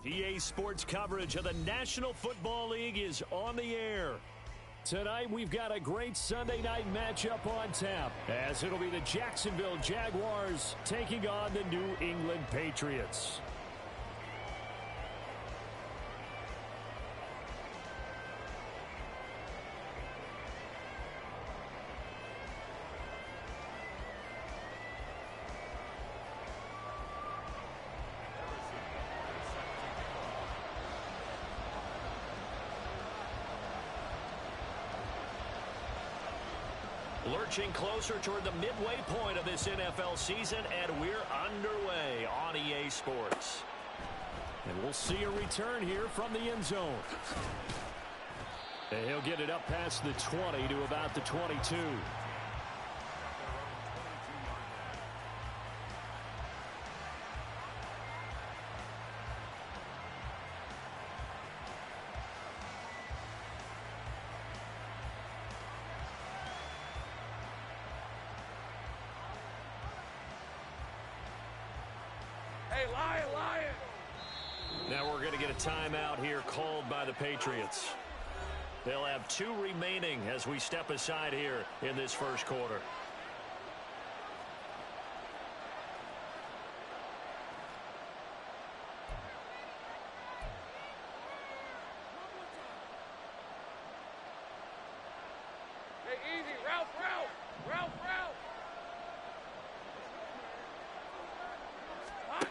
EA Sports coverage of the National Football League is on the air. Tonight, we've got a great Sunday night matchup on tap, as it'll be the Jacksonville Jaguars taking on the New England Patriots. Lurching closer toward the midway point of this NFL season, and we're underway on EA Sports. And we'll see a return here from the end zone. And he'll get it up past the 20 to about the 22. Now we're going to get a timeout here called by the Patriots. They'll have 2 remaining as we step aside here in this first quarter. Hey, easy. Ralph.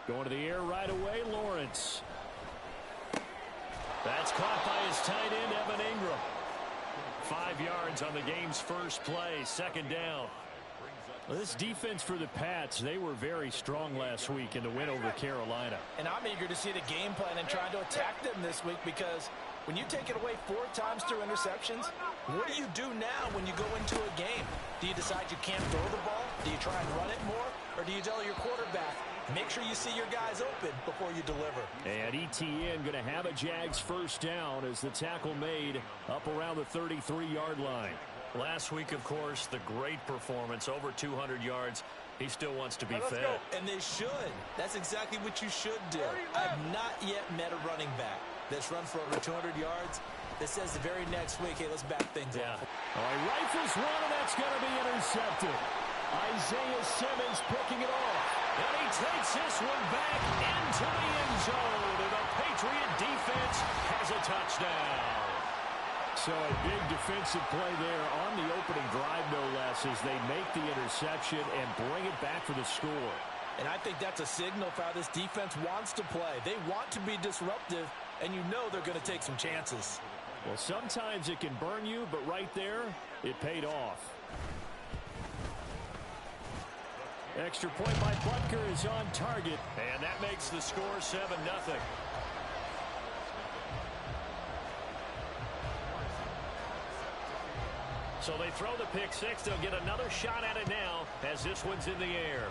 Going to the air right away, Lawrence. That's caught by his tight end, Evan Ingram. 5 yards on the game's first play, second down. Well, this defense for the Pats, they were very strong last week in the win over Carolina. And I'm eager to see the game plan and trying to attack them this week, because when you take it away 4 times through interceptions, what do you do now when you go into a game? Do you decide you can't throw the ball? Do you try and run it more? Or do you tell your quarterback, make sure you see your guys open before you deliver? And ETN going to have a Jags first down as the tackle made up around the 33-yard line. Last week, of course, the great performance, over 200 yards. He still wants to be fed. And they should. That's exactly what you should do. I've not yet met a running back that's run for over 200 yards that says the very next week, hey, let's back things up. All right, rifles one, and that's going to be intercepted. Isaiah Simmons picking it off. And he takes this one back into the end zone. And the Patriot defense has a touchdown. So a big defensive play there on the opening drive, no less, as they make the interception and bring it back for the score. And I think that's a signal for how this defense wants to play. They want to be disruptive, and you know they're going to take some chances. Well, sometimes it can burn you, but right there, it paid off. Extra point by Butker is on target. And that makes the score 7-0. So they throw the pick six. They'll get another shot at it now as this one's in the air.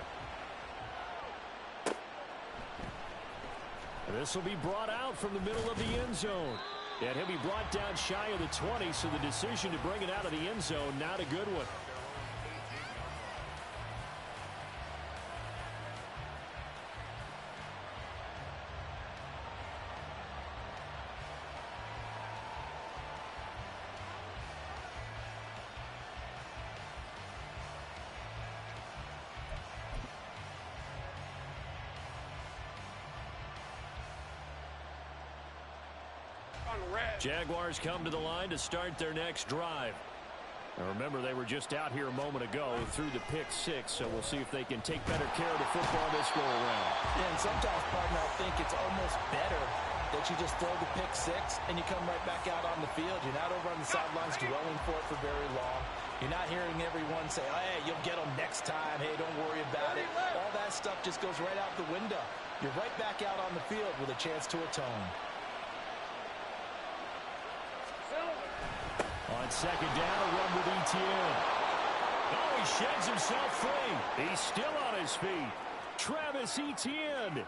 This will be brought out from the middle of the end zone. And he'll be brought down shy of the 20, so the decision to bring it out of the end zone, not a good one. Jaguars come to the line to start their next drive. Now remember, they were just out here a moment ago through the pick six, so we'll see if they can take better care of the football this go-around. Yeah, and sometimes, partner, I think it's almost better that you just throw the pick six and you come right back out on the field. You're not over on the sidelines dwelling for it for very long. You're not hearing everyone say, oh, hey, you'll get them next time. Hey, don't worry about it. All that stuff just goes right out the window. You're right back out on the field with a chance to atone. On second down, a run with ETN. Oh, he sheds himself free. He's still on his feet. Travis Etienne.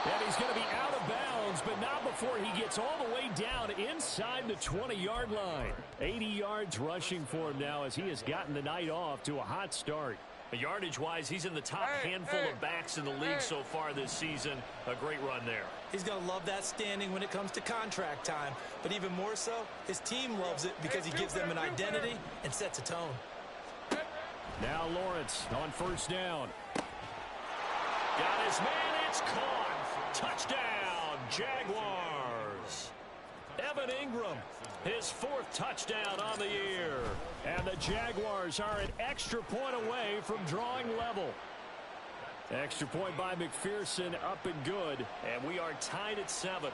And he's going to be out of bounds, but not before he gets all the way down inside the 20-yard line. 80 yards rushing for him now as he has gotten the night off to a hot start. Yardage-wise, he's in the top handful of backs in the league so far this season. A great run there. He's going to love that standing when it comes to contract time. But even more so, his team loves it because he gives them an identity and sets a tone. Now Lawrence on first down. Got his man. It's caught. Touchdown, Jaguars. Evan Ingram, his fourth touchdown on the year. And the Jaguars are an extra point away from drawing level. Extra point by McPherson, up and good. And we are tied at 7.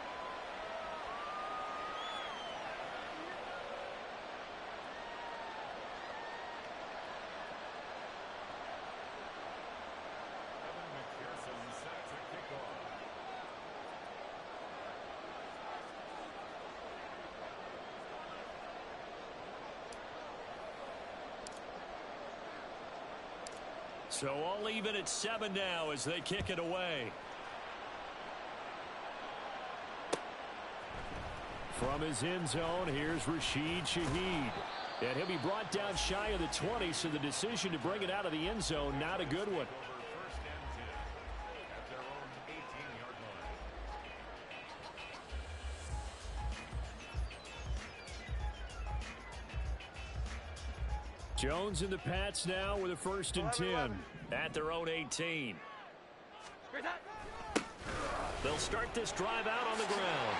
So all even at 7 now as they kick it away. From his end zone, here's Rashid Shaheed. And he'll be brought down shy of the 20, so the decision to bring it out of the end zone, not a good one. Jones and the Pats now with a 1st and 10 at their own 18. They'll start this drive out on the ground.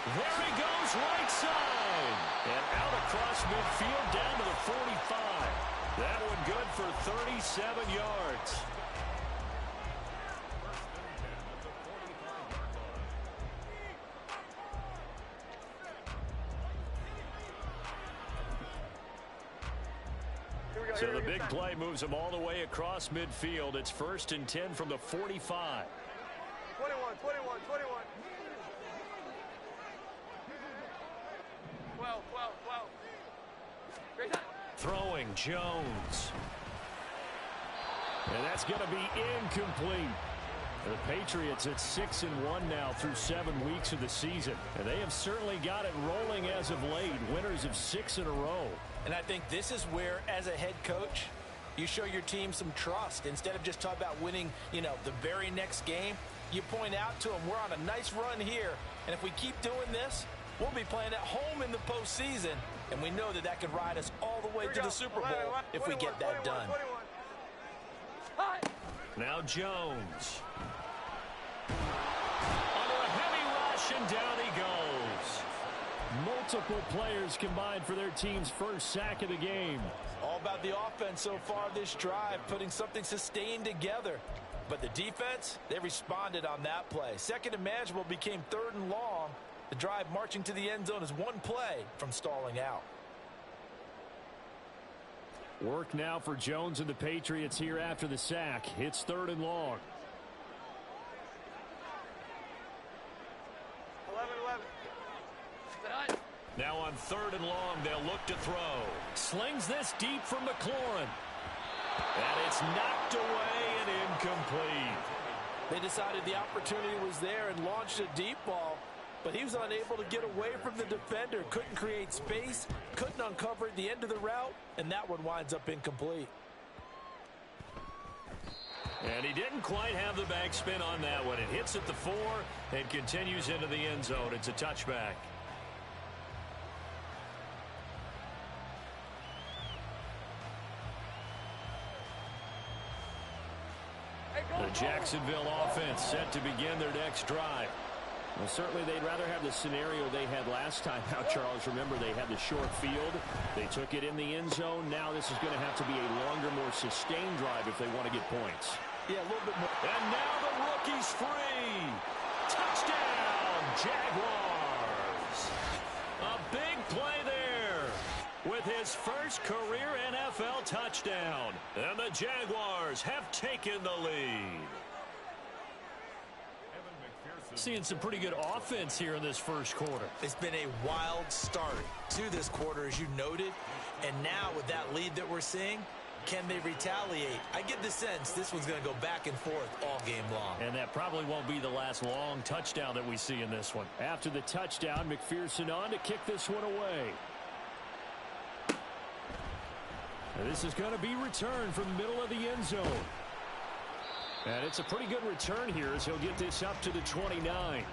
There he goes, right side. And out across midfield down to the 45. That one good for 37 yards. So the big play moves them all the way across midfield. It's 1st and 10 from the 45. 21. 12. Throwing Jones. And that's going to be incomplete. The Patriots at 6-1 now through 7 weeks of the season. And they have certainly got it rolling as of late. Winners of 6 in a row. And I think this is where, as a head coach, you show your team some trust. Instead of just talking about winning, the very next game, you point out to them, we're on a nice run here. And if we keep doing this, we'll be playing at home in the postseason. And we know that that could ride us all the way to the Super Bowl if we get that done. Now Jones. Under a heavy rush, and down he goes. Multiple players combined for their team's first sack of the game. All about the offense so far this drive, putting something sustained together. But the defense, they responded on that play. 2nd and manageable became 3rd and long. The drive marching to the end zone is one play from stalling out. Work now for Jones and the Patriots here after the sack. It's 3rd and long. 11. Now on 3rd and long, they'll look to throw. Slings this deep from McLaurin. And it's knocked away and incomplete. They decided the opportunity was there and launched a deep ball, but he was unable to get away from the defender. Couldn't create space, couldn't uncover the end of the route, and that one winds up incomplete. And he didn't quite have the backspin on that one. It hits at the 4 and continues into the end zone. It's a touchback. The Jacksonville offense set to begin their next drive. Well, certainly they'd rather have the scenario they had last time out, Charles. Remember, they had the short field. They took it in the end zone. Now this is going to have to be a longer, more sustained drive if they want to get points. Yeah, a little bit more. And now the rookie's free. Touchdown, Jaguars. A big play there with his first career NFL touchdown. And the Jaguars have taken the lead. Seeing some pretty good offense here in this first quarter. It's been a wild start to this quarter, as you noted. And now with that lead that we're seeing, can they retaliate? I get the sense this one's going to go back and forth all game long. And that probably won't be the last long touchdown that we see in this one. After the touchdown, McPherson on to kick this one away. And this is going to be returned from the middle of the end zone. And it's a pretty good return here as he'll get this up to the 29.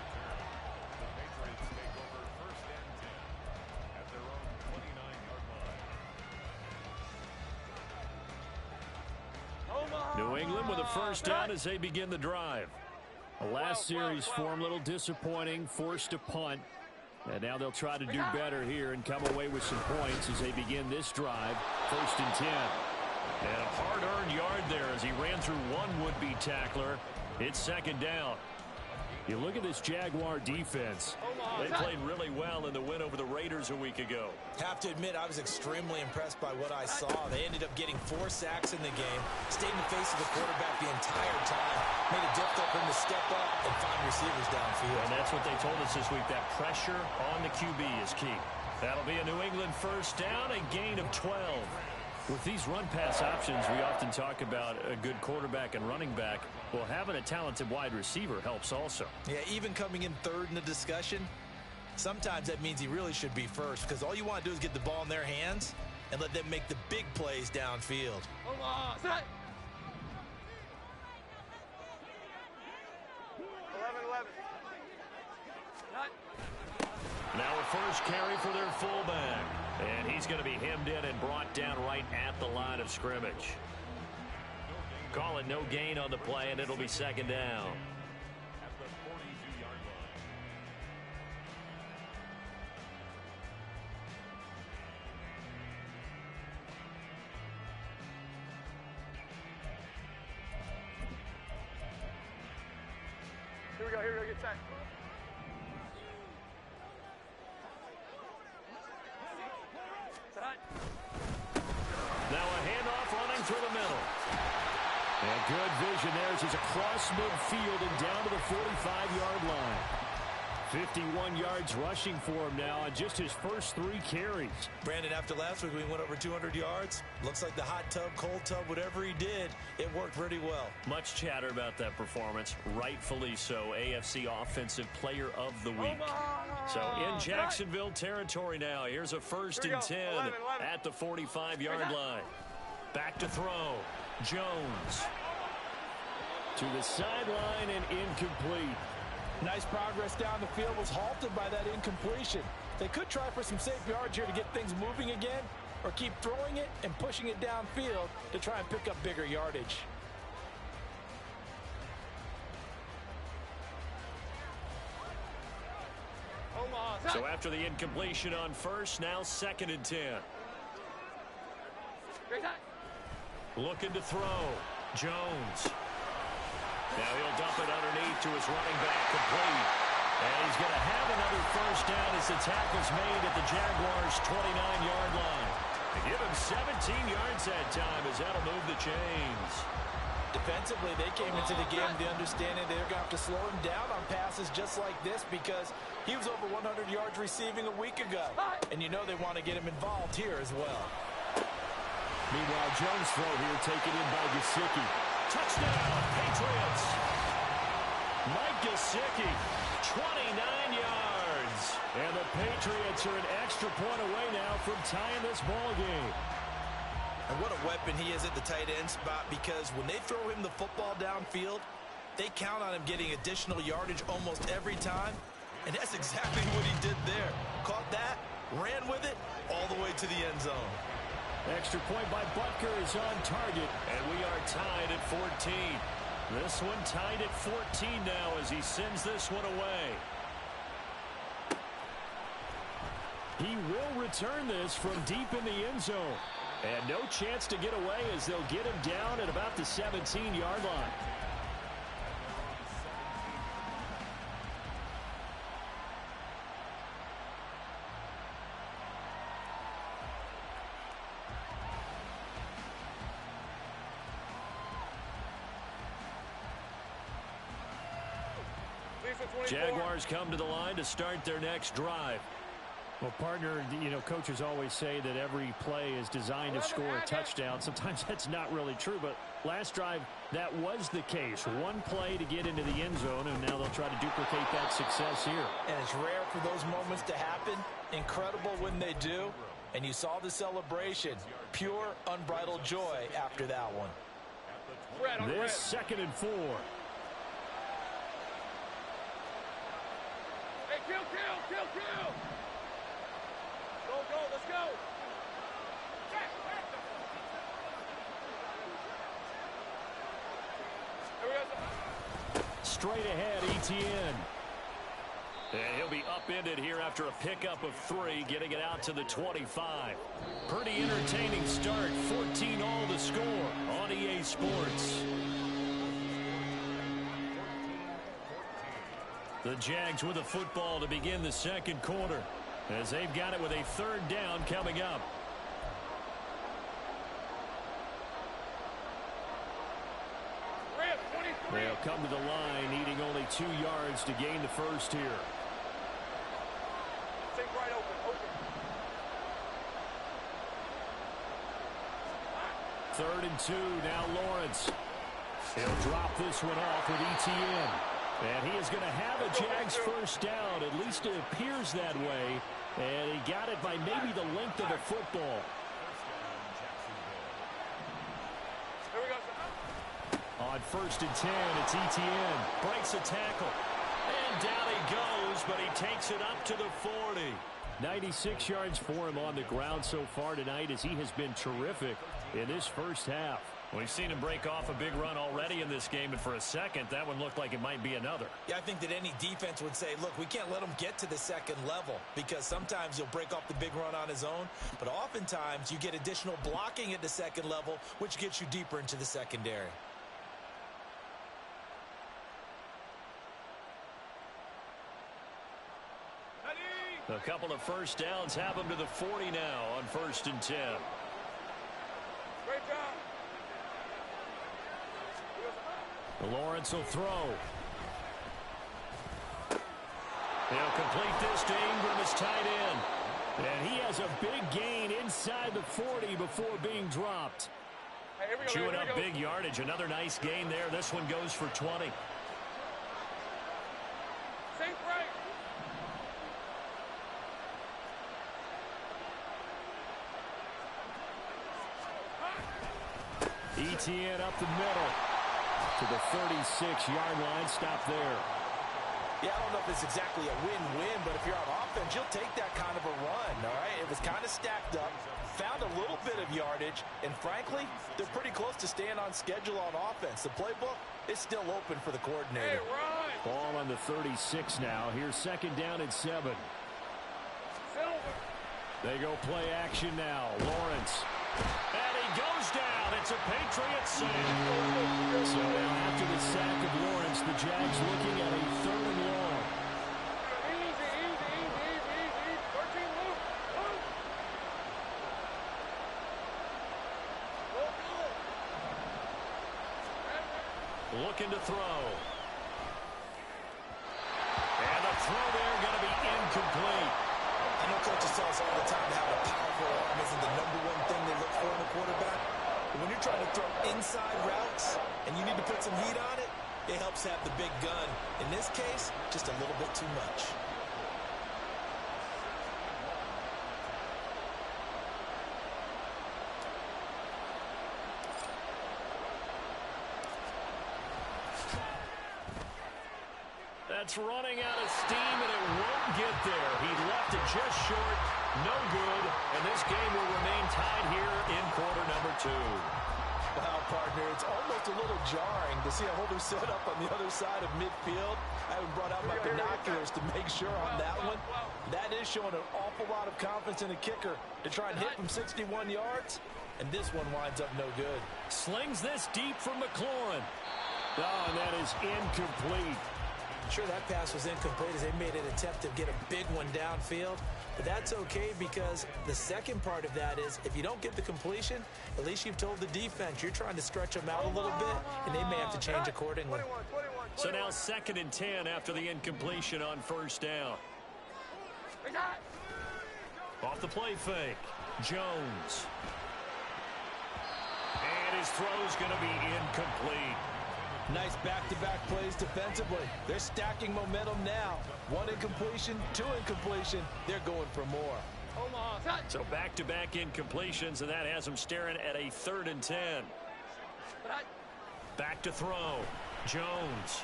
New England with a first down as they begin the drive. The last series for them, a little disappointing, forced to punt. And now they'll try to do better here and come away with some points as they begin this drive. 1st and 10. And a hard-earned yard there as he ran through one would-be tackler. It's 2nd down. You look at this Jaguar defense. They played really well in the win over the Raiders a week ago. Have to admit, I was extremely impressed by what I saw. They ended up getting 4 sacks in the game, stayed in the face of the quarterback the entire time, made it difficult for him to step up and find receivers downfield. And that's what they told us this week, that pressure on the QB is key. That'll be a New England first down, a gain of 12. With these run-pass options, we often talk about a good quarterback and running back. Well, having a talented wide receiver helps also. Yeah, even coming in 3rd in the discussion, sometimes that means he really should be first because all you want to do is get the ball in their hands and let them make the big plays downfield. 11-11. Now a first carry for their fullback. And he's going to be hemmed in and brought down right at the line of scrimmage. Call it no gain on the play, and it'll be 2nd down. Here we go, get set. Now a handoff running through the middle. And good vision there as he's across midfield and down to the 45-yard line. 51 yards rushing for him now on just his first 3 carries. Brandon, after last week we went over 200 yards. Looks like the hot tub, cold tub, whatever he did, it worked pretty well. Much chatter about that performance. Rightfully so. AFC Offensive Player of the Week. So in Jacksonville territory now. Here's a 1st and 10 at the 45-yard line. Back to throw. Jones. To the sideline and incomplete. Nice progress down the field, was halted by that incompletion. They could try for some safe yards here to get things moving again, or keep throwing it and pushing it downfield to try and pick up bigger yardage. So after the incompletion on first, now 2nd and 10. Looking to throw. Jones. Now he'll dump it underneath to his running back, complete. And he's going to have another first down as the tackle's made at the Jaguars' 29-yard line. They give him 17 yards that time as that'll move the chains. Defensively, they came into the game with the understanding they're going to have to slow him down on passes just like this because he was over 100 yards receiving a week ago. And you know they want to get him involved here as well. Meanwhile, Jones' throw here taken in by Gesicki. Touchdown, Patriots. Mike Gesicki, 29 yards. And the Patriots are an extra point away now from tying this ball game. And what a weapon he is at the tight end spot because when they throw him the football downfield, they count on him getting additional yardage almost every time. And that's exactly what he did there. Caught that, ran with it, all the way to the end zone. Extra point by Butker is on target, and we are tied at 14. This one tied at 14 now as he sends this one away. He will return this from deep in the end zone. And no chance to get away as they'll get him down at about the 17-yard line. Jaguars come to the line to start their next drive. Well, partner, you know, coaches always say that every play is designed to score a touchdown. Sometimes that's not really true, but last drive, that was the case. One play to get into the end zone, and now they'll try to duplicate that success here. And it's rare for those moments to happen. Incredible when they do. And you saw the celebration. Pure, unbridled joy after that one. This 2nd and 4. Hey, kill! Go, let's go! Here we go. Straight ahead, Etienne. And he'll be upended here after a pickup of 3, getting it out to the 25. Pretty entertaining start. 14 all to score on EA Sports. The Jags with a football to begin the 2nd quarter, as they've got it with a 3rd down coming up. They'll come to the line, needing only 2 yards to gain the first here. Take right open. 3rd and 2, now Lawrence. He'll drop this one off with Etienne. And he is going to have a Jags first down. At least it appears that way. And he got it by maybe the length of the football. Here we go. On 1st and 10, it's Etienne. Breaks a tackle. And down he goes, but he takes it up to the 40. 96 yards for him on the ground so far tonight, as he has been terrific in this first half. We've seen him break off a big run already in this game, and for a second, that one looked like it might be another. Yeah, I think that any defense would say, look, we can't let him get to the 2nd level, because sometimes he'll break off the big run on his own, but oftentimes you get additional blocking at the 2nd level, which gets you deeper into the secondary. A couple of first downs have him to the 40 now on 1st and 10. Great job. Lawrence will throw. He'll complete this to Ingram, his tight end. And he has a big gain inside the 40 before being dropped. Hey, here we go. Chewing up big yardage. Another nice gain there. This one goes for 20. Safe right. Etienne up the middle to the 36-yard line. Stop there. Yeah, I don't know if it's exactly a win-win, but if you're on offense, you'll take that kind of a run, all right? It was kind of stacked up, found a little bit of yardage, and frankly, they're pretty close to staying on schedule on offense. The playbook is still open for the coordinator. Hey, Ryan. Ball on the 36 now. Here's 2nd down and 7. Silver. They go play action now. Lawrence. And he goes down. It's a Patriot sack. So now after the sack of Lawrence, the Jags looking at a 3rd and long. Easy. 13 loop. Looking to throw. And the throw there going to be incomplete. I know coaches tell us all the time that having a powerful arm isn't the #1 thing they look for in a quarterback. But when you're trying to throw inside routes and you need to put some heat on it, it helps have the big gun. In this case, just a little bit too much. That's running out of steam, and it won't get there. He left it just short. No good. And this game will remain tied here in quarter number 2. Wow, partner, it's almost a little jarring to see a holder set up on the other side of midfield. I haven't brought out my binoculars to make sure on that one. That is showing an awful lot of confidence in a kicker to try and hit from 61 yards. And this one winds up no good. Slings this deep for McLaurin. Oh, and that is incomplete. Sure, that pass was incomplete as they made an attempt to get a big one downfield. But that's okay, because the second part of that is if you don't get the completion, at least you've told the defense you're trying to stretch them out a little bit, and they may have to change accordingly. 21. So now 2nd and 10 after the incompletion on 1st down. Off the play fake. Jones. And his throw's going to be incomplete. Nice back-to-back plays defensively. They're stacking momentum now. 1 incompletion, 2 incompletion. They're going for more. So back-to-back incompletions, and that has him staring at a 3rd and 10. Back to throw. Jones.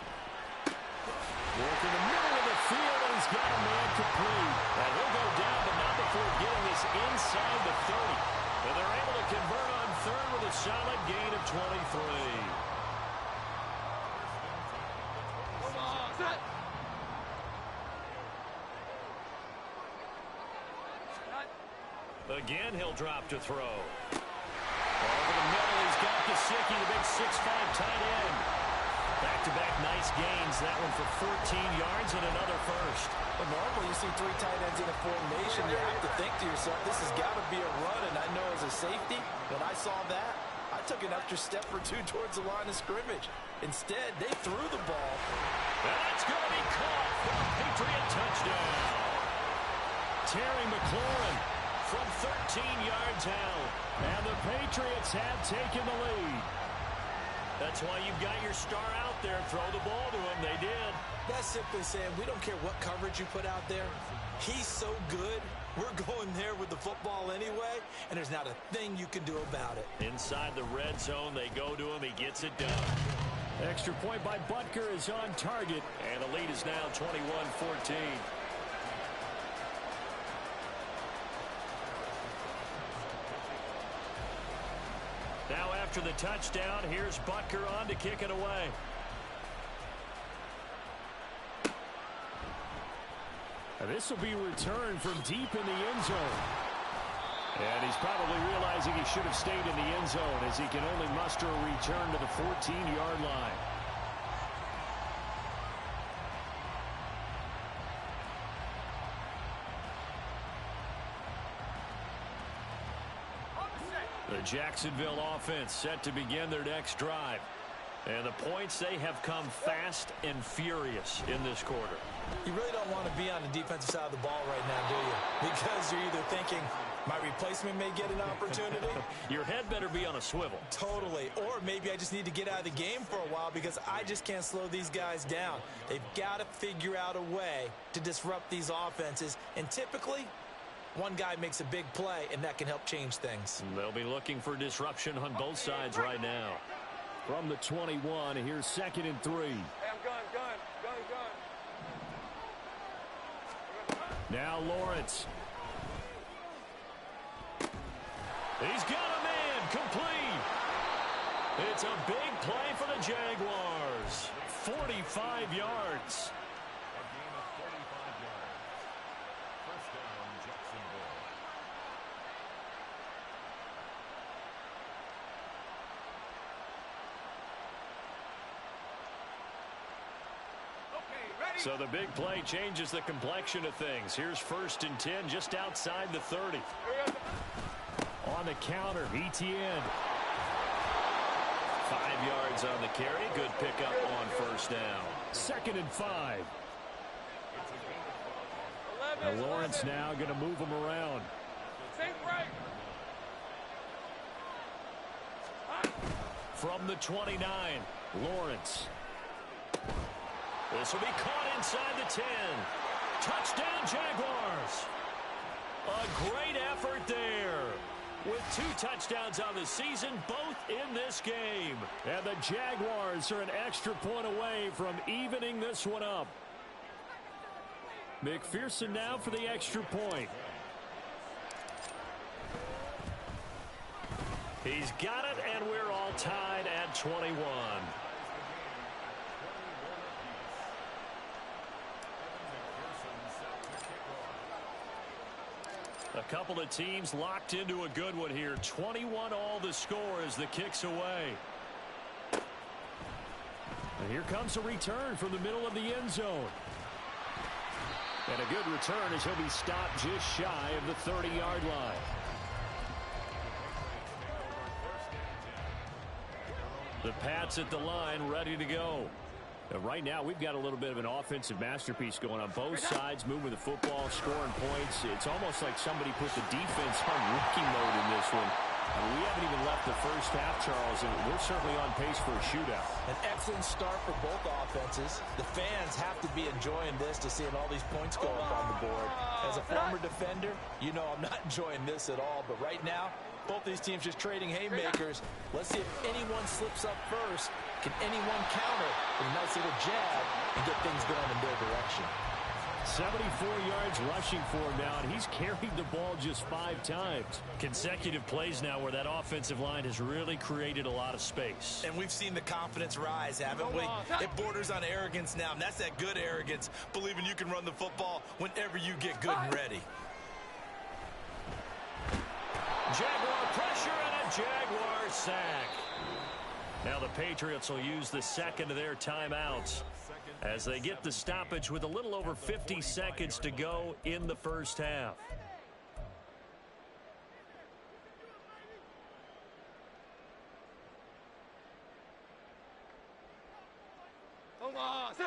Working the middle of the field, and he's got a man complete. And he'll go down, but not before getting this inside the 30. And they're able to convert on 3rd with a solid gain of 23. Again, he'll drop to throw. Over the middle, he's got Gesicki, the big 6'5" tight end. Back-to-back nice gains. That one for 14 yards and another first. Well, normally you see 3 tight ends in a formation, you have to think to yourself, this has got to be a run, and I know as a safety, when I saw that, I took an extra step or 2 towards the line of scrimmage. Instead, they threw the ball. And that's going to be caught for a Patriot touchdown. Terry McLaurin from 13 yards out. And the Patriots have taken the lead. That's why you've got your star out there. Throw the ball to him. They did. That's simply saying we don't care what coverage you put out there. He's so good, we're going there with the football anyway, and there's not a thing you can do about it. Inside the red zone, they go to him. He gets it done. Extra point by Butker is on target, and the lead is now 21-14. Now after the touchdown, here's Butker on to kick it away. And this will be returned from deep in the end zone. And he's probably realizing he should have stayed in the end zone as he can only muster a return to the 14-yard line. The Jacksonville offense set to begin their next drive. And the points, they have come fast and furious in this quarter. You really don't want to be on the defensive side of the ball right now, do you? Because you're either thinking, my replacement may get an opportunity. Your head better be on a swivel. Totally. Or maybe I just need to get out of the game for a while because I just can't slow these guys down. They've got to figure out a way to disrupt these offenses. And typically, one guy makes a big play, and that can help change things. They'll be looking for disruption on both sides right now. From the 21, here's 2nd and 3. Hey, I'm gun. Now Lawrence. He's got a man complete. It's a big play for the Jaguars. 45 yards. So the big play changes the complexion of things. Here's 1st and 10 just outside the 30. On the counter, Etienne. 5 yards on the carry. Good pickup on 1st down. 2nd and 5. And Lawrence now going to move him around. From the 29, Lawrence. This will be caught inside the 10. Touchdown, Jaguars. A great effort there. With 2 touchdowns on the season, both in this game. And the Jaguars are an extra point away from evening this one up. McPherson now for the extra point. He's got it, and we're all tied at 21. A couple of teams locked into a good one here. 21 all the score as the kick's away. And here comes a return from the middle of the end zone. And a good return as he'll be stopped just shy of the 30-yard line. The Pats at the line ready to go. Right now, we've got a little bit of an offensive masterpiece going on. Both sides moving the football, scoring points. It's almost like somebody put the defense on rookie mode in this one. We haven't even left the first half, Charles, and we're certainly on pace for a shootout. An excellent start for both offenses. The fans have to be enjoying this to seeing all these points go up on the board. As a former defender, you know I'm not enjoying this at all. But right now, both these teams just trading haymakers. Let's see if anyone slips up first. Can anyone counter with a nice little jab and get things going in their direction? 74 yards rushing for him now, and he's carried the ball just 5 times. Consecutive plays now where that offensive line has really created a lot of space. And we've seen the confidence rise, haven't we? It borders on arrogance now, and that's that good arrogance, believing you can run the football whenever you get good and ready. Jaguar pressure and a Jaguar sack. Now the Patriots will use the second of their timeouts as they get the stoppage with a little over 50 seconds to go in the first half.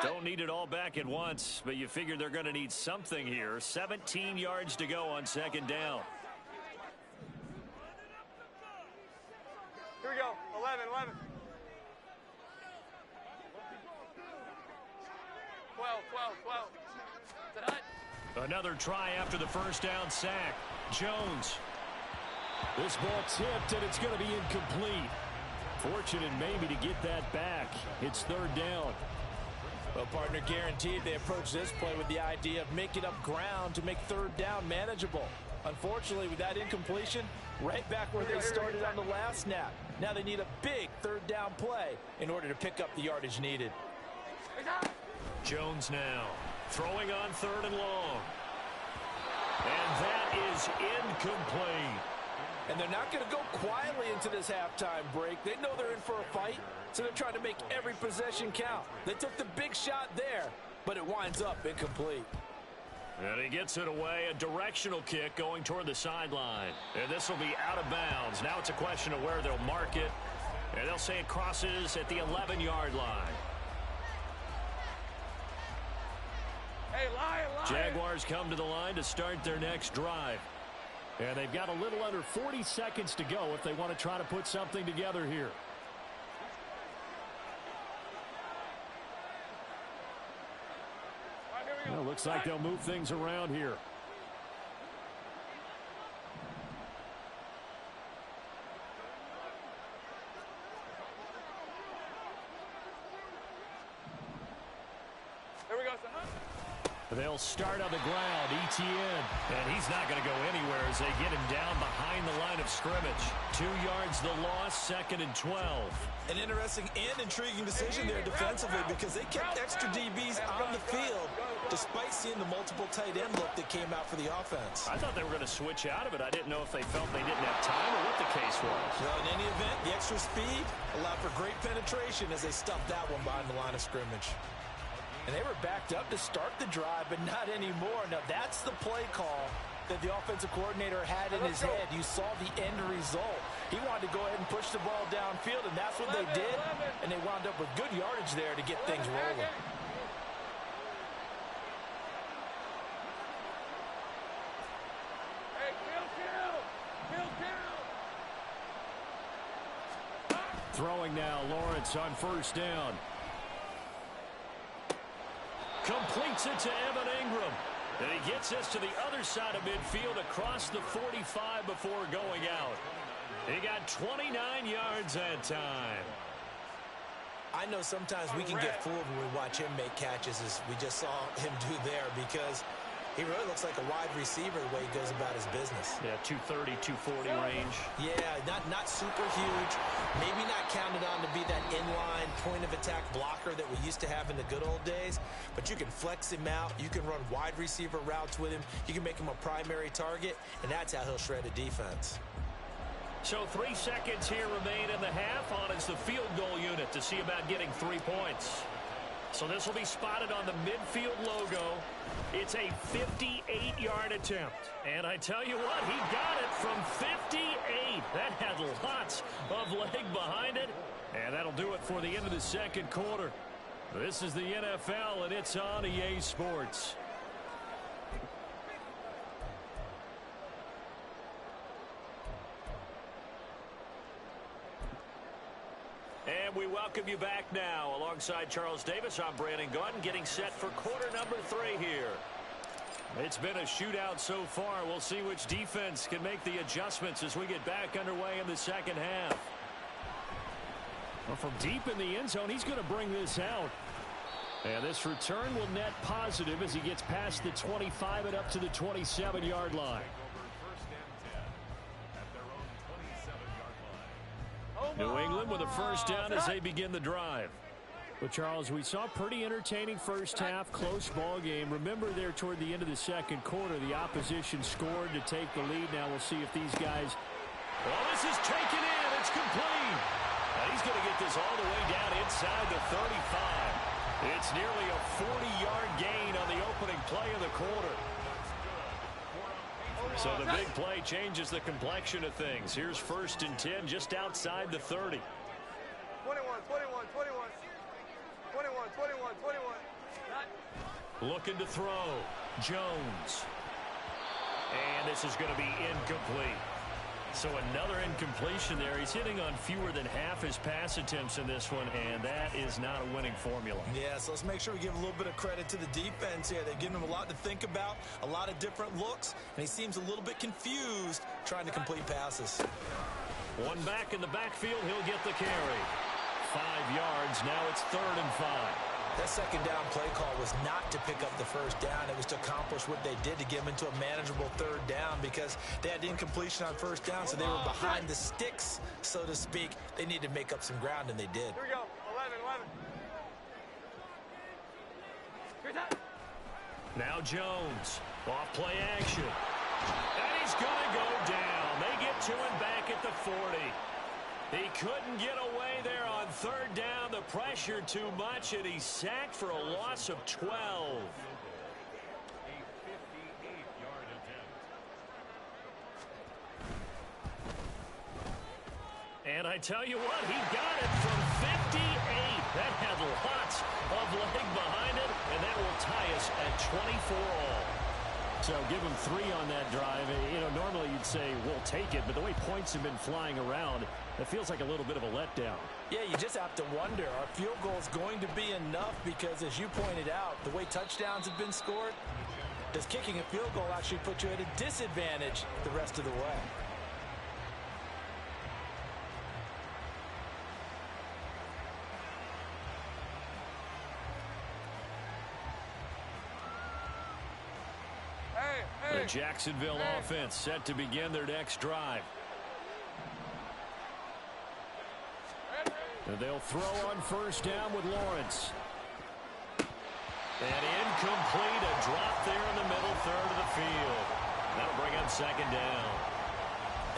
Don't need it all back at once, but you figure they're going to need something here. 17 yards to go on second down. Here we go. 11. 12. Another try after the first down sack. Jones. This ball tipped, and it's going to be incomplete. Fortunate maybe to get that back. It's third down. Well, partner, guaranteed they approach this play with the idea of making up ground to make third down manageable. Unfortunately, with that incompletion, right back where they started on the last snap. Now they need a big third down play in order to pick up the yardage needed. Jones now throwing on third and long. And that is incomplete. And they're not going to go quietly into this halftime break. They know they're in for a fight, so they're trying to make every possession count. They took the big shot there, but it winds up incomplete. And he gets it away, a directional kick going toward the sideline. And this will be out of bounds. Now it's a question of where they'll mark it. And they'll say it crosses at the 11-yard line. Hey, lion. Jaguars come to the line to start their next drive. And they've got a little under 40 seconds to go if they want to try to put something together here. All right, here we go. Well, looks like they'll move things around here. Here we go, son. They'll start on the ground. Etienne. And he's not going to go anywhere as they get him down behind the line of scrimmage. 2 yards the loss, second and 12. An interesting and intriguing decision there defensively because they kept extra DBs on the field despite seeing the multiple tight end look that came out for the offense. I thought they were going to switch out of it. I didn't know if they felt they didn't have time or what the case was. Well, in any event, the extra speed allowed for great penetration as they stuffed that one behind the line of scrimmage. And they were backed up to start the drive, but not anymore. Now, that's the play call that the offensive coordinator had in his head. You saw the end result. He wanted to go ahead and push the ball downfield, and that's what they did. And they wound up with good yardage there to get things rolling. Hey, kill. Throwing now, Lawrence on first down. Completes it to Evan Ingram. And he gets us to the other side of midfield across the 45 before going out. He got 29 yards that time. I know sometimes we can get fooled when we watch him make catches as we just saw him do there because he really looks like a wide receiver the way he goes about his business. Yeah, 230, 240 range. Yeah, not super huge. Maybe not counted on to be that inline point-of-attack blocker that we used to have in the good old days. But you can flex him out. You can run wide receiver routes with him. You can make him a primary target, and that's how he'll shred a defense. So 3 seconds here remain in the half on as the field goal unit to see about getting 3 points. So this will be spotted on the midfield logo. It's a 58-yard attempt. And I tell you what, he got it from 58. That had lots of leg behind it. And that'll do it for the end of the second quarter. This is the NFL, and it's on EA Sports. welcome you back now. Alongside Charles Davis, I'm Brandon Gordon, getting set for quarter number 3 here. It's been a shootout so far. We'll see which defense can make the adjustments as we get back underway in the second half. Well, from deep in the end zone, he's going to bring this out. And this return will net positive as he gets past the 25 and up to the 27-yard line. New England with a first down as they begin the drive. Well, Charles, we saw a pretty entertaining first half, close ball game. Remember there toward the end of the second quarter, the opposition scored to take the lead. Now we'll see if these guys... Well, this is taken in. It's complete. And he's going to get this all the way down inside the 35. It's nearly a 40-yard gain on the opening play of the quarter. So the big play changes the complexion of things. Here's 1st and 10 just outside the 30. 21, 21, 21. 21, 21, 21. Looking to throw. Jones. And this is going to be incomplete. So another incompletion there. He's hitting on fewer than half his pass attempts in this one, and that is not a winning formula. Yeah, so let's make sure we give a little bit of credit to the defense here. They've given him a lot to think about, a lot of different looks, and he seems a little bit confused trying to complete passes. One back in the backfield, he'll get the carry. 5 yards, now it's 3rd and 5. That second down play call was not to pick up the first down. It was to accomplish what they did to get them into a manageable 3rd down because they had incompletion on first down, so they were behind the sticks, so to speak. They needed to make up some ground, and they did. Here we go. 11, 11. Now Jones, off play action. And he's going to go down. They get to him back at the 40. He couldn't get away there on 3rd down. The pressure too much, and he's sacked for a loss of 12. And I tell you what, he got it from 58. That had lots of leg behind it, and that will tie us at 24 all. So give him 3 on that drive. You know, normally you'd say, we'll take it, but the way points have been flying around, it feels like a little bit of a letdown. Yeah, you just have to wonder, are field goals going to be enough? Because as you pointed out, the way touchdowns have been scored, does kicking a field goal actually put you at a disadvantage the rest of the way? The Jacksonville offense set to begin their next drive. And they'll throw on first down with Lawrence. And incomplete, a drop there in the middle 3rd of the field. That'll bring up 2nd down.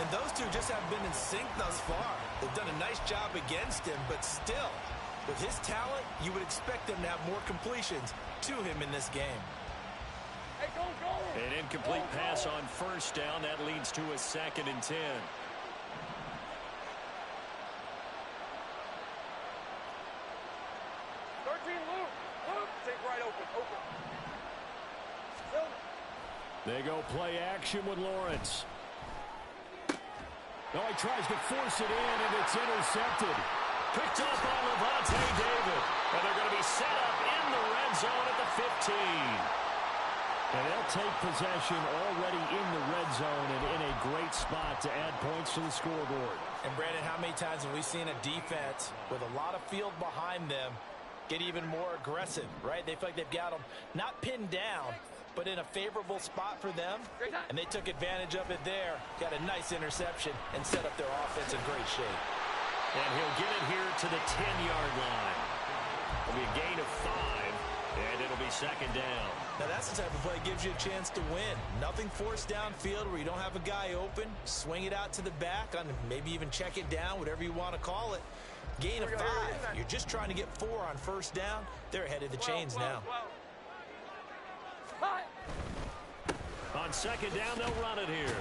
And those two just haven't been in sync thus far. They've done a nice job against him, but still, with his talent, you would expect them to have more completions to him in this game. Hey, go, go. An incomplete pass on first down. That leads to a 2nd and 10. Take right, open. They go play action with Lawrence. No, he tries to force it in, and it's intercepted. Picked up by Levante David. And they're going to be set up in the red zone at the 15. And they'll take possession already in the red zone and in a great spot to add points to the scoreboard. And, Brandon, how many times have we seen a defense with a lot of field behind them get even more aggressive, right? They feel like they've got them not pinned down, but in a favorable spot for them, and they took advantage of it there, got a nice interception, and set up their offense in great shape. And he'll get it here to the 10-yard line. It'll be a gain of 5, and it'll be 2nd down. Now, that's the type of play that gives you a chance to win. Nothing forced downfield where you don't have a guy open. Swing it out to the back, on maybe even check it down, whatever you want to call it. Gain of 5. You're just trying to get 4 on first down. They're ahead of the chains now. On 2nd down, they'll run it here.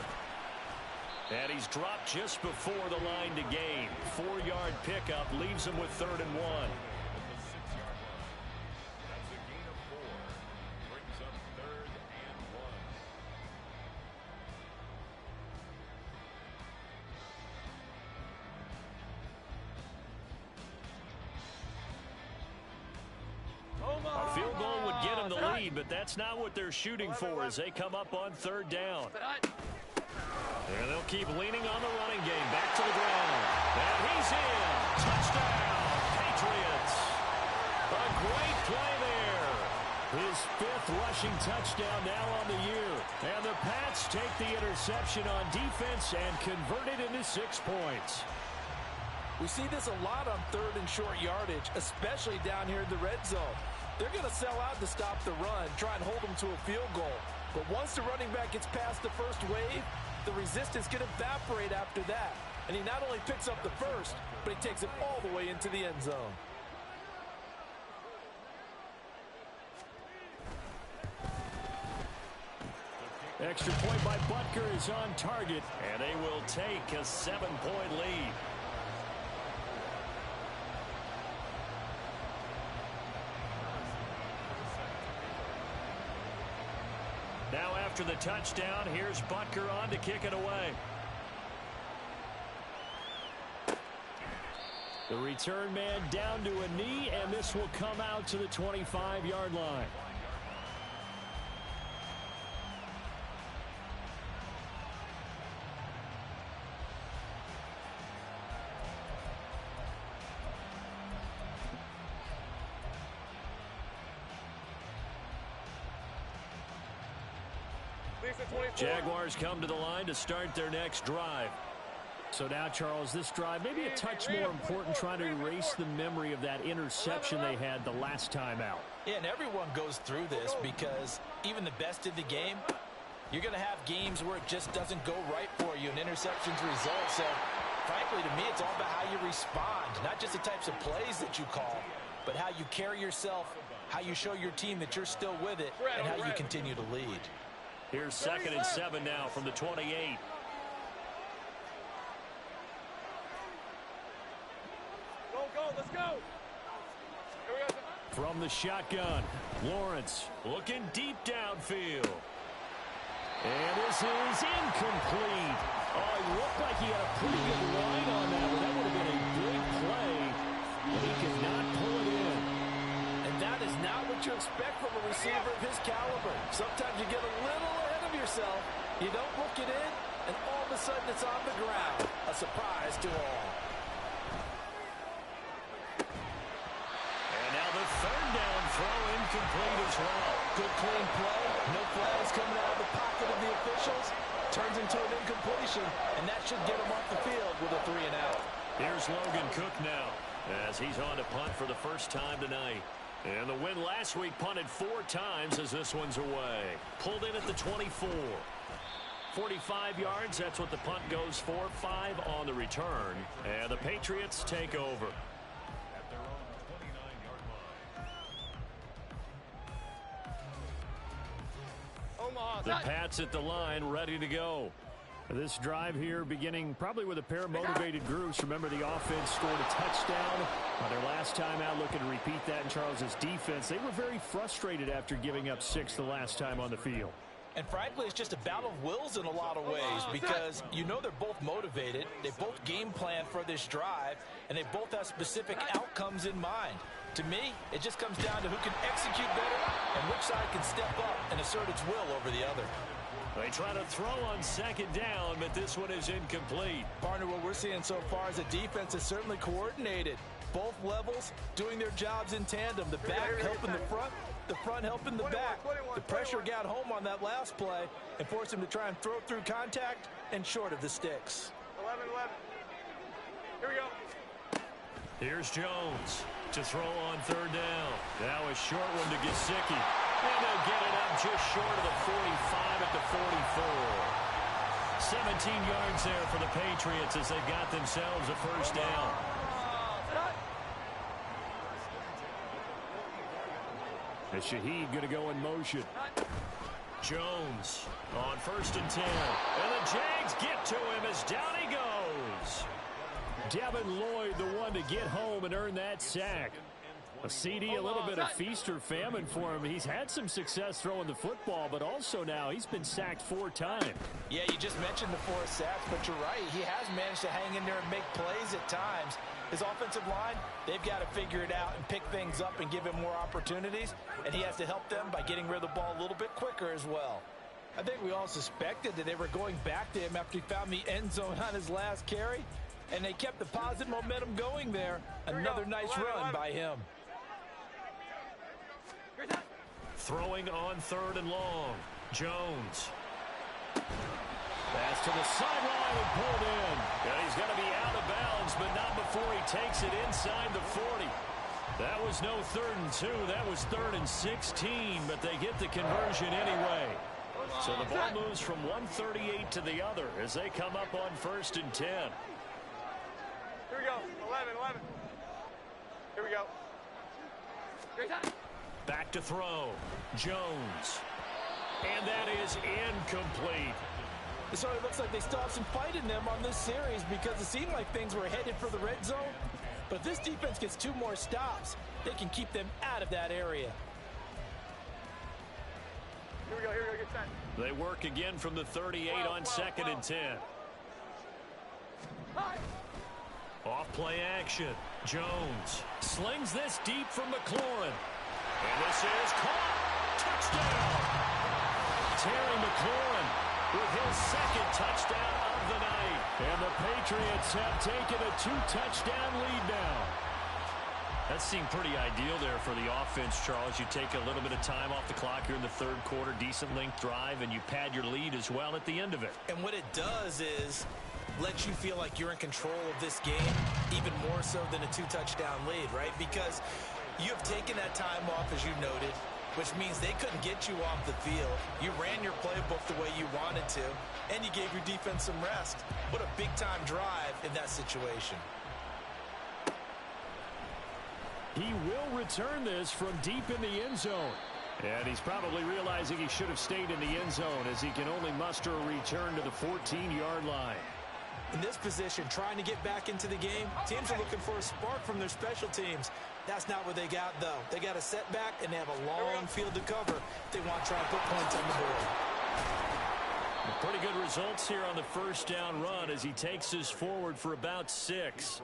And he's dropped just before the line to gain. 4-yard pickup leaves him with 3rd and 1. A field goal would get them the lead, but that's not what they're shooting for as they come up on third down. And they'll keep leaning on the running game. Back to the ground. And he's in. Touchdown, Patriots. A great play there. His fifth rushing touchdown now on the year. And the Pats take the interception on defense and convert it into 6 points. We see this a lot on third and short yardage, especially down here in the red zone. They're going to sell out to stop the run, try and hold them to a field goal. But once the running back gets past the first wave, the resistance can evaporate after that. And he not only picks up the first, but he takes it all the way into the end zone. Extra point by Butker is on target, and they will take a 7-point lead. Now after the touchdown, here's Butker on to kick it away. The return man down to a knee, and this will come out to the 25-yard line. Jaguars come to the line to start their next drive. So now, Charles, this drive maybe a touch more important, trying to erase the memory of that interception they had the last time out. Yeah, and everyone goes through this because even the best of the game, you're going to have games where it just doesn't go right for you, and interceptions result. So, frankly, to me, it's all about how you respond, not just the types of plays that you call, but how you carry yourself, how you show your team that you're still with it, and how you continue to lead. Here's 2nd and 7 now from the 28. Go, let's go. Here we go. From the shotgun, Lawrence looking deep downfield. And this is incomplete. Oh, it looked like he had a pretty good line on that, but that would have been a big play. But he could not pull it in. And that is not what you expect from a receiver of his caliber. Sometimes you get a little ahead of yourself. You don't look it in, and all of a sudden it's on the ground. A surprise to all. And now the third down throw incomplete as well. Good clean play. No flags coming out of the pocket of the officials. Turns into an incompletion, and that should get him off the field with a 3-and-out. Here's Logan Cook now as he's on to punt for the first time tonight. And the win last week, punted 4 times as this one's away. Pulled in at the 24. 45 yards, that's what the punt goes for. 5 on the return. And the Patriots take over. At their own 29-yard line. Omaha. The Pats at the line, ready to go. This drive here beginning probably with a pair of motivated groups. Remember, the offense scored a touchdown on their last time out, looking to repeat that in Charles's defense. They were very frustrated after giving up 6 the last time on the field. And frankly, it's just a battle of wills in a lot of ways because you know they're both motivated. They both game plan for this drive, and they both have specific outcomes in mind. To me, it just comes down to who can execute better and which side can step up and assert its will over the other. They try to throw on 2nd down, but this one is incomplete. Partner, what we're seeing so far is a defense is certainly coordinated. Both levels doing their jobs in tandem. The back helping the front helping the back. The pressure got home on that last play and forced him to try and throw through contact and short of the sticks. 11. Here we go. Here's Jones to throw on 3rd down. Now a short one to Gesicki. And they'll get it up just short of the 45 at the 44. 17 yards there for the Patriots as they've got themselves a first down. And Shaheed going to go in motion. Jones on 1st and 10. And the Jags get to him as down he goes. Devin Lloyd, the one to get home and earn that sack. A CD, a little bit of feast or famine for him. He's had some success throwing the football, but also now he's been sacked 4 times. Yeah, you just mentioned the 4 sacks, but you're right. He has managed to hang in there and make plays at times. His offensive line, they've got to figure it out and pick things up and give him more opportunities, and he has to help them by getting rid of the ball a little bit quicker as well. I think we all suspected that they were going back to him after he found the end zone on his last carry, and they kept the positive momentum going there. Another nice run by him. Throwing on 3rd and long. Jones. Pass to the sideline and pulled in. And he's going to be out of bounds, but not before he takes it inside the 40. That was no 3rd and 2. That was 3rd and 16, but they get the conversion anyway. So the ball moves from 138 to the other as they come up on 1st and 10. Here we go. 11. Here we go. Back to throw. Jones. And that is incomplete. So it looks like they still have some fight in them on this series because it seemed like things were headed for the red zone. But if this defense gets 2 more stops, they can keep them out of that area. Here we go, get set. They work again from the 38 on 2nd and 10. Off play action. Jones slings this deep from McLaurin. And this is caught. Touchdown. Terry McLaurin with his 2nd touchdown of the night. And the Patriots have taken a 2-touchdown lead now. That seemed pretty ideal there for the offense, Charles. You take a little bit of time off the clock here in the 3rd quarter, decent length drive, and you pad your lead as well at the end of it. And what it does is let you feel like you're in control of this game, even more so than a 2-touchdown lead, right? Because you have taken that time off, as you noted, which means they couldn't get you off the field. You ran your playbook the way you wanted to, and you gave your defense some rest. What a big-time drive in that situation. He will return this from deep in the end zone. And he's probably realizing he should have stayed in the end zone as he can only muster a return to the 14-yard line. In this position, trying to get back into the game, teams are looking for a spark from their special teams. That's not what they got, though. They got a setback, and they have a long field to cover if they want to try and put points on the board. Pretty good results here on the 1st down run as he takes us forward for about 6.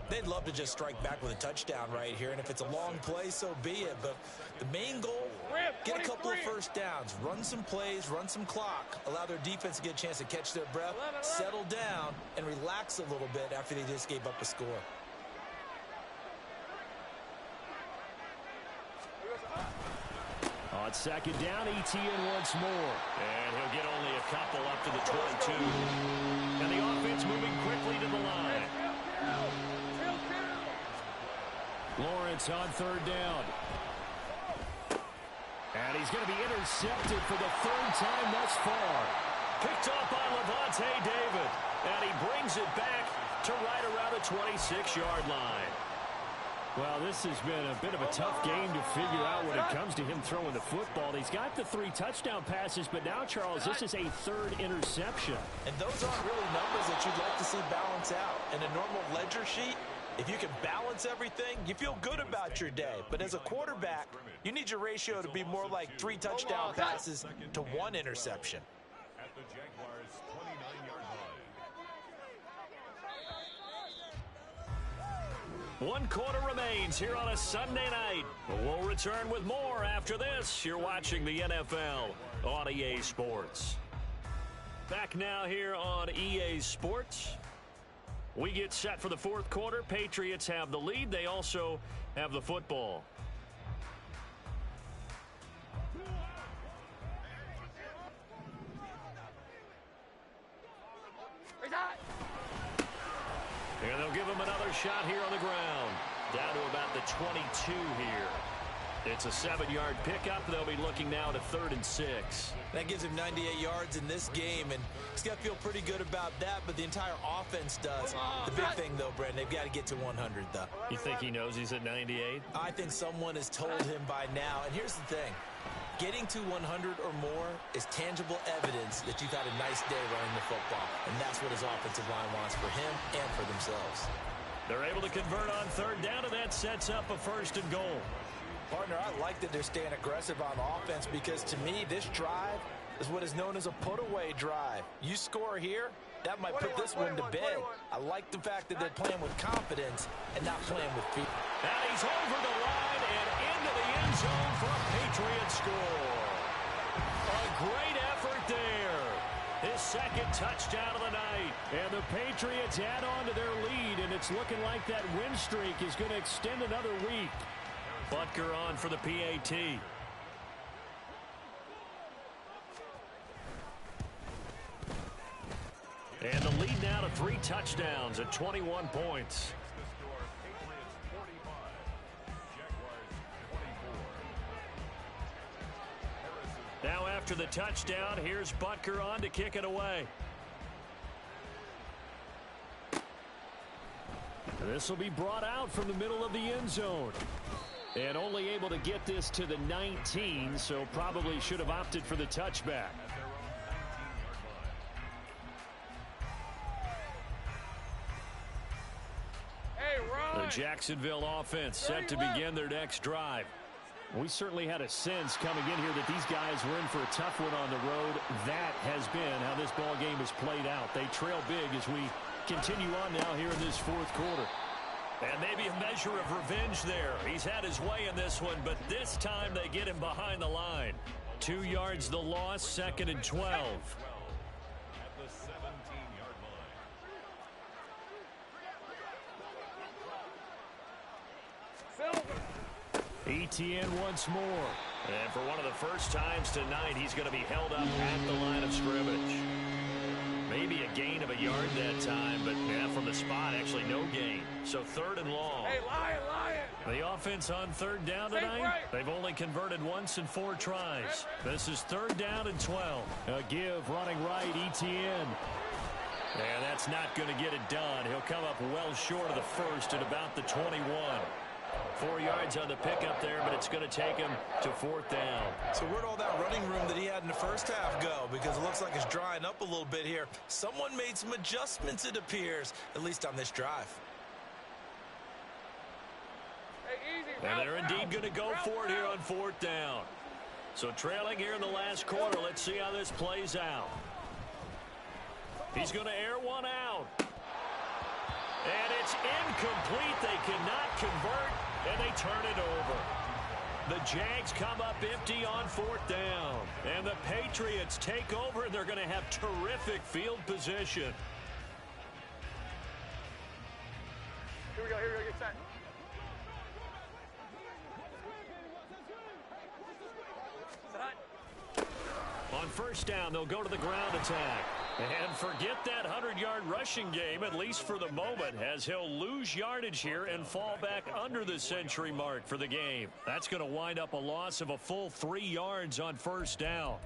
They'd love to just strike back with a touchdown right here, and if it's a long play, so be it. But the main goal, get a couple of 1st downs, run some plays, run some clock, allow their defense to get a chance to catch their breath, settle down, and relax a little bit after they just gave up a score. On 2nd down, ETN once more. And he'll get only a couple up to the 22. And the offense moving quickly to the line. Lawrence on 3rd down. And he's going to be intercepted for the 3rd time thus far. Picked up by Levante David. And he brings it back to right around the 26-yard line. Well, this has been a bit of a tough game to figure out when it comes to him throwing the football. He's got the 3 touchdown passes, but now, Charles, this is a 3rd interception. And those aren't really numbers that you'd like to see balance out. In a normal ledger sheet, if you can balance everything, you feel good about your day. But as a quarterback, you need your ratio to be more like 3 touchdown passes to 1 interception. At the Jaguars' 29-yard line. 1 quarter remains here on a Sunday night. We'll return with more after this. You're watching the NFL on EA Sports. Back now here on EA Sports. We get set for the 4th quarter. Patriots have the lead. They also have the football. And they'll give him another shot here on the ground. Down to about the 22 here. It's a 7-yard pickup. They'll be looking now to 3rd and 6. That gives him 98 yards in this game, and he's got to feel pretty good about that, but the entire offense does. The big thing, though, Brandon, they've got to get to 100, though. You think he knows he's at 98? I think someone has told him by now, and here's the thing. Getting to 100 or more is tangible evidence that you've had a nice day running the football, and that's what his offensive line wants for him and for themselves. They're able to convert on third down, and that sets up a 1st and goal. Partner, I like that they're staying aggressive on offense because to me, this drive is what is known as a put-away drive. You score here, that might put this one to bed. I like the fact that they're playing with confidence and not playing with fear. And he's over the line and into the end zone for a Patriot score. A great effort there. His 2nd touchdown of the night. And the Patriots add on to their lead, and it's looking like that win streak is going to extend another week. Butker on for the PAT. And the lead now to 3 touchdowns at 21 points. Now after the touchdown, here's Butker on to kick it away. This will be brought out from the middle of the end zone. And only able to get this to the 19, so probably should have opted for the touchback. The Jacksonville offense set to begin their next drive. We certainly had a sense coming in here that these guys were in for a tough one on the road. That has been how this ball game has played out. They trail big as we continue on now here in this 4th quarter. And maybe a measure of revenge there. He's had his way in this one, but this time they get him behind the line. 2 yards the loss, 2nd and 12. At the 17-yard line. Etienne once more. And for one of the first times tonight, he's going to be held up at the line of scrimmage. Maybe a gain of a yard that time, but yeah, from the spot, actually no gain. So 3rd and long. Hey, Lion! The offense on 3rd down tonight, they've only converted once in 4 tries. This is 3rd down and 12. A give running right, Etienne. And that's not going to get it done. He'll come up well short of the 1st at about the 21. 4 yards on the pickup there, but it's going to take him to 4th down. So where'd all that running room that he had in the first half go? Because it looks like it's drying up a little bit here. Someone made some adjustments, it appears, at least on this drive. And they're indeed going to go for it here on 4th down. So trailing here in the last quarter, let's see how this plays out. He's going to air one out. And it's incomplete. They cannot convert, and they turn it over. The Jags come up empty on 4th down. And the Patriots take over, and they're going to have terrific field position. Here we go, get set. On 1st down, they'll go to the ground attack. And forget that 100-yard rushing game, at least for the moment, as he'll lose yardage here and fall back under the century mark for the game. That's going to wind up a loss of a full 3 yards on 1st down.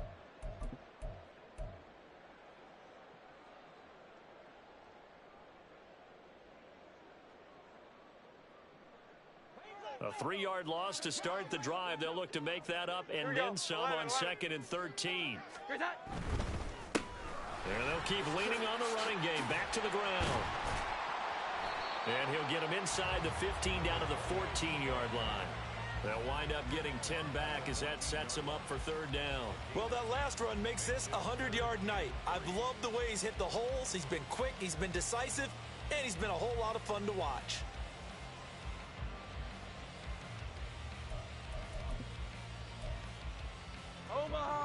A 3-yard loss to start the drive. They'll look to make that up and then some on 2nd and 13. And they'll keep leaning on the running game. Back to the ground. And he'll get him inside the 15 down to the 14-yard line. They'll wind up getting 10 back as that sets him up for 3rd down. Well, that last run makes this a 100-yard night. I've loved the way he's hit the holes. He's been quick, he's been decisive, and he's been a whole lot of fun to watch.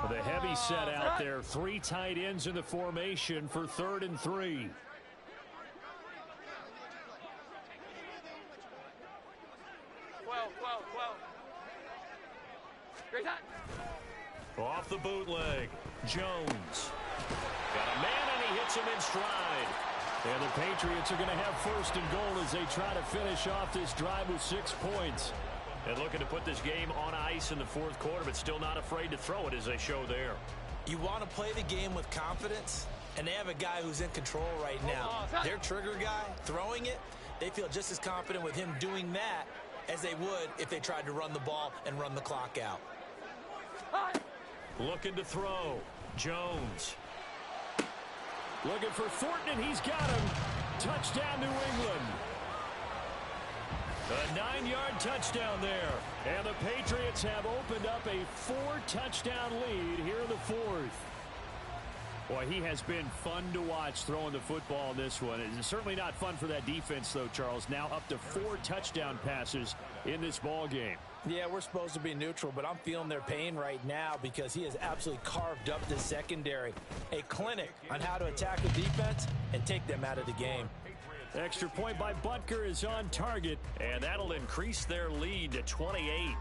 The heavy set out there. 3 tight ends in the formation for 3rd and 3. Off the bootleg. Jones. Got a man, and he hits him in stride. And the Patriots are going to have 1st and goal as they try to finish off this drive with 6 points. And looking to put this game on ice in the 4th quarter, but still not afraid to throw it as they show there. You want to play the game with confidence, and they have a guy who's in control right now. Their trigger guy, throwing it, they feel just as confident with him doing that as they would if they tried to run the ball and run the clock out. Looking to throw. Jones. Looking for Thornton, and he's got him. Touchdown, New England. A 9-yard touchdown there. And the Patriots have opened up a 4-touchdown lead here in the fourth. Boy, he has been fun to watch throwing the football in this one. It's certainly not fun for that defense, though, Charles. Now up to 4 touchdown passes in this ball game. Yeah, we're supposed to be neutral, but I'm feeling their pain right now because he has absolutely carved up the secondary. A clinic on how to attack the defense and take them out of the game. Extra point by Butker is on target, and that'll increase their lead to 28.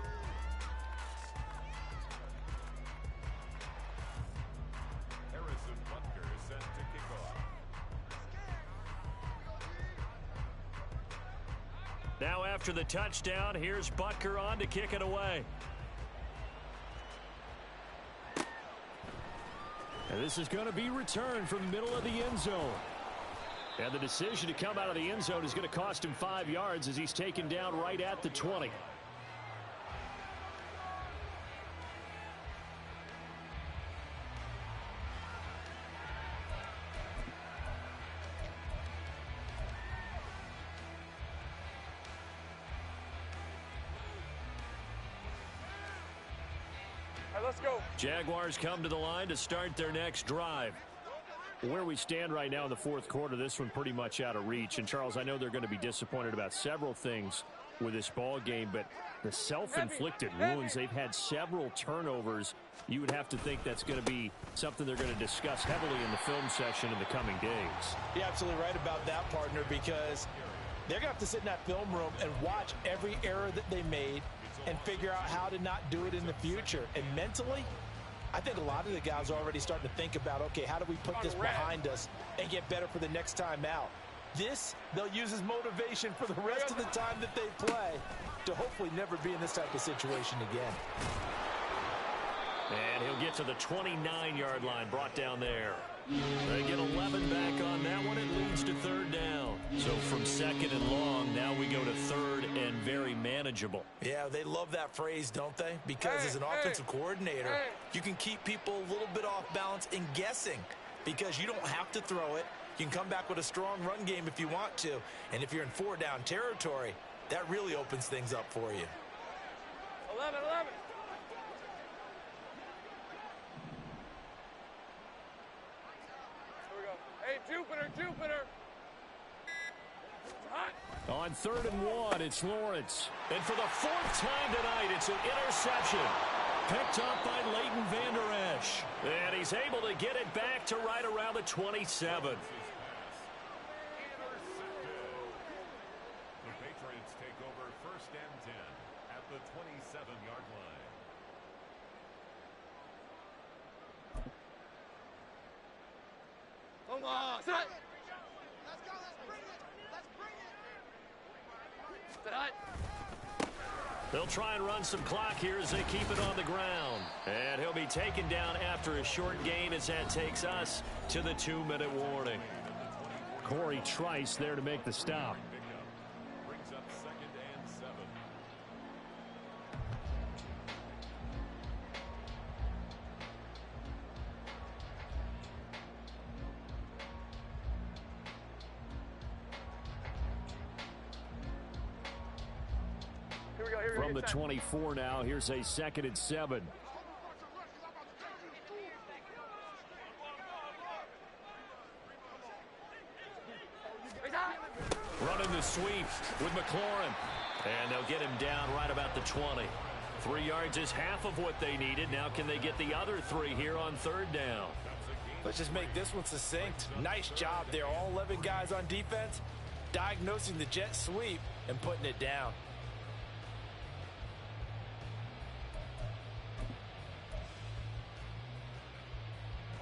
Now after the touchdown, here's Butker on to kick it away. And this is going to be returned from the middle of the end zone. And the decision to come out of the end zone is going to cost him 5 yards as he's taken down right at the 20. Let's go. Jaguars come to the line to start their next drive. Where we stand right now in the fourth quarter, this one pretty much out of reach. And, Charles, I know they're going to be disappointed about several things with this ball game, but the self-inflicted wounds, they've had several turnovers. You would have to think that's going to be something they're going to discuss heavily in the film session in the coming days. You're absolutely right about that, partner, because they're going to have to sit in that film room and watch every error that they made and figure out how to not do it in the future. And mentally, I think a lot of the guys are already starting to think about, okay, how do we put this behind us and get better for the next time out? This, they'll use as motivation for the rest of the time that they play to hopefully never be in this type of situation again. And he'll get to the 29-yard line, brought down there. They get 11 back on that one. It leads to third down. So from second and long, now we go to third and very manageable. Yeah, they love that phrase, don't they? Because as an offensive coordinator, you can keep people a little bit off balance and guessing because you don't have to throw it. You can come back with a strong run game if you want to. And if you're in 4-down territory, that really opens things up for you. 11. Jupiter. On 3rd and 1, it's Lawrence. And for the 4th time tonight, it's an interception. Picked up by Leighton Vander Esch. And he's able to get it back to right around the 27. The Patriots take over 1st and 10 at the 27-yard line. Come on, set. They'll try and run some clock here as they keep it on the ground. And he'll be taken down after a short gain as that takes us to the 2-minute warning. Corey Trice there to make the stop. Brings up 2nd and 7. From the 24 now, here's a 2nd and 7. Running the sweep with McLaurin. And they'll get him down right about the 20. 3 yards is half of what they needed. Now can they get the other 3 here on 3rd down? Let's just make this one succinct. Nice job there. All 11 guys on defense diagnosing the jet sweep and putting it down.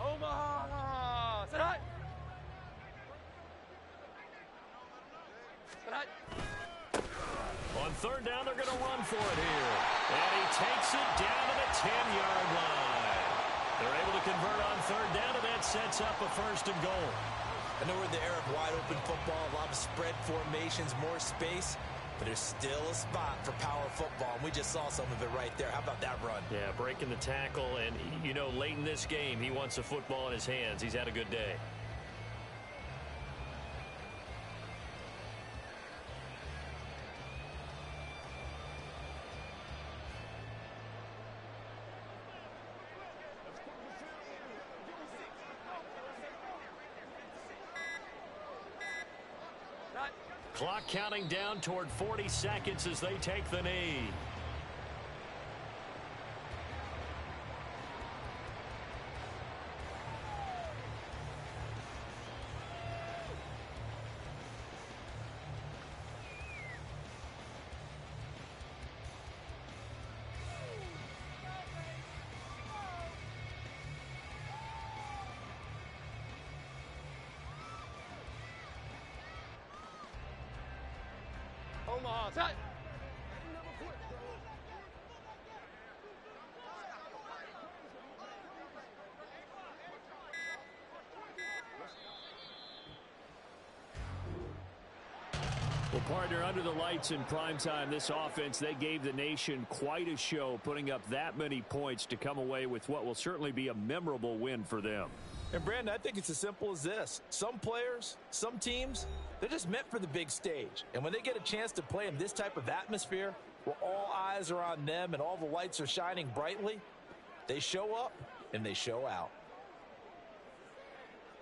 Omaha! Set up! On 3rd down, they're going to run for it here. And he takes it down to the 10-yard line. They're able to convert on 3rd down, and that sets up a 1st and goal. I know we're in the era of wide-open football, a lot of spread formations, more space, but there's still a spot for power football, and we just saw some of it right there. How about that run? Yeah, breaking the tackle, and, you know, late in this game, he wants a football in his hands. He's had a good day. Clock counting down toward 40 seconds as they take the knee. Omaha, tight. Well, partner, under the lights in primetime, this offense, they gave the nation quite a show, putting up that many points to come away with what will certainly be a memorable win for them. And, Brandon, I think it's as simple as this. Some players, some teams, they're just meant for the big stage. And when they get a chance to play in this type of atmosphere, where all eyes are on them and all the lights are shining brightly, they show up and they show out.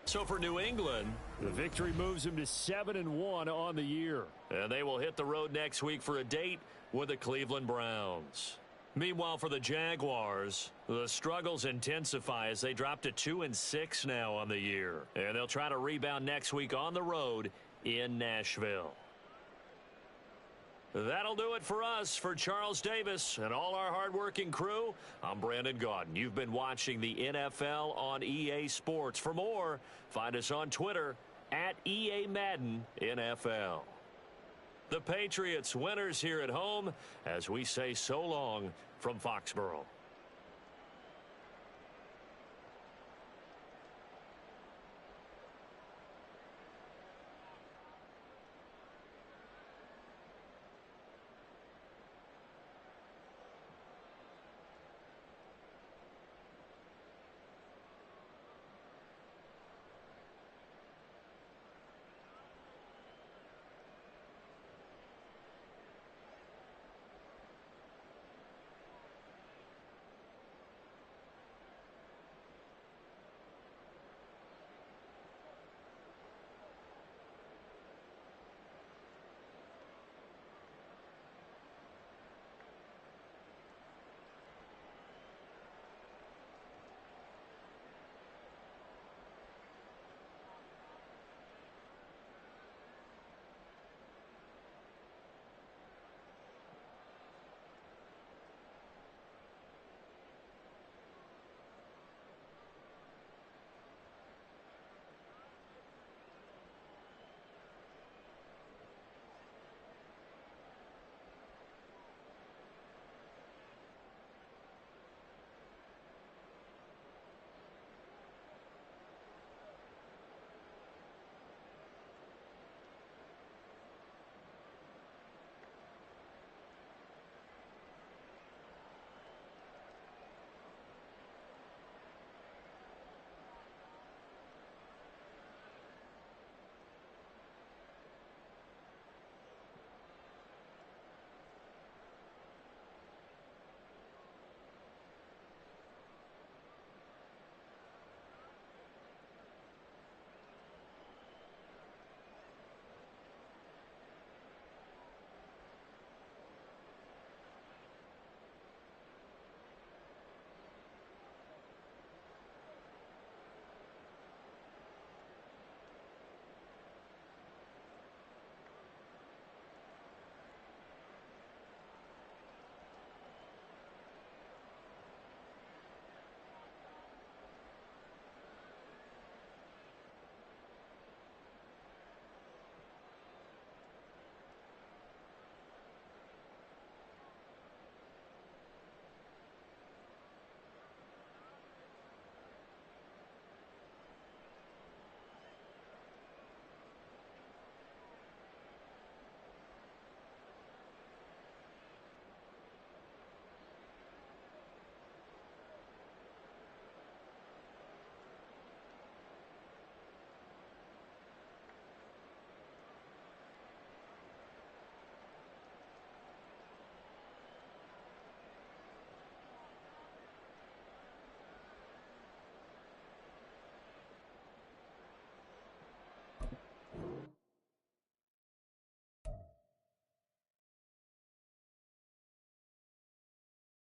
So for New England, the victory moves them to 7-1 on the year. And they will hit the road next week for a date with the Cleveland Browns. Meanwhile, for the Jaguars, the struggles intensify as they drop to 2-6 now on the year. And they'll try to rebound next week on the road in Nashville. That'll do it for us. For Charles Davis and all our hardworking crew, I'm Brandon Gaudin. You've been watching the NFL on EA Sports. For more, find us on Twitter at EA Madden NFL. The Patriots winners here at home as we say so long from Foxborough.